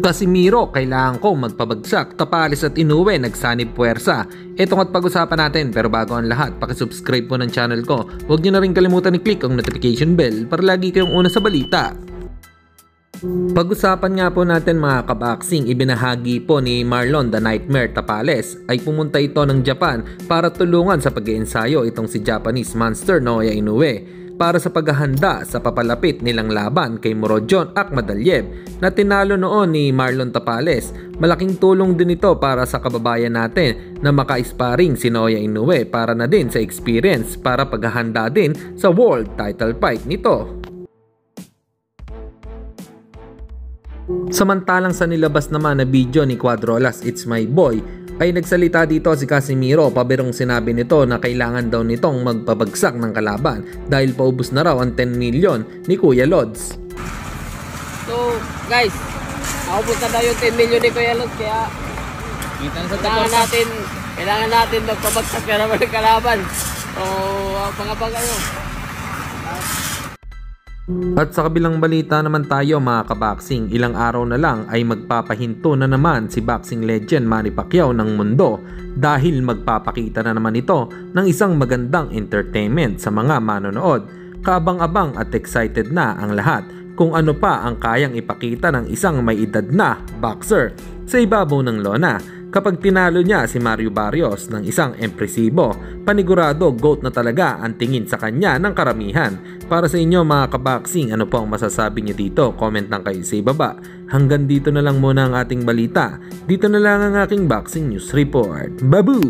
Casimiro, kailangan ko magpabagsak. Tapales at Inoue, nagsanib puwersa. Ito at pag-usapan natin, pero bago ang lahat, pakisubscribe po ng channel ko. Huwag nyo na rin kalimutan i-click ang notification bell para lagi kayong una sa balita. Pag-usapan nga po natin mga kaboxing, ibinahagi po ni Marlon The Nightmare Tapales ay pumunta ito ng Japan para tulungan sa pag-iensayo itong si Japanese monster Naoya Inoue para sa paghahanda sa papalapit nilang laban kay Murodjon Akhmadaliev na tinalo noon ni Marlon Tapales. Malaking tulong din ito para sa kababayan natin na maka-sparring si Naoya Inoue para na din sa experience para paghahanda din sa world title fight nito. Samantalang sa nilabas naman na video ni Cuadrolas It's My Boy ay nagsalita dito si Casimiro, pabirong sinabi nito na kailangan daw nitong magpabagsak ng kalaban dahil paubos na raw ang 10 million ni Kuya Lods. So guys, naubos na daw yung 10 million ni Kuya Lods, kaya kailangan natin magpabagsak na naman ng kalaban. So pangabang kayo. At sa kabilang balita naman tayo mga kaboxing, ilang araw na lang ay magpapahinto na naman si boxing legend Manny Pacquiao ng mundo dahil magpapakita na naman ito ng isang magandang entertainment sa mga manonood. Kabang-abang at excited na ang lahat kung ano pa ang kayang ipakita ng isang may edad na boxer sa ibabaw ng lona. Kapag tinalo niya si Mario Barrios ng isang impresibo, panigurado GOAT na talaga ang tingin sa kanya ng karamihan. Para sa inyo mga kaboxing, ano po ang masasabi niyo dito? Comment lang kayo sa ibaba. Hanggang dito na lang muna ang ating balita. Dito na lang ang aking boxing news report. Babu!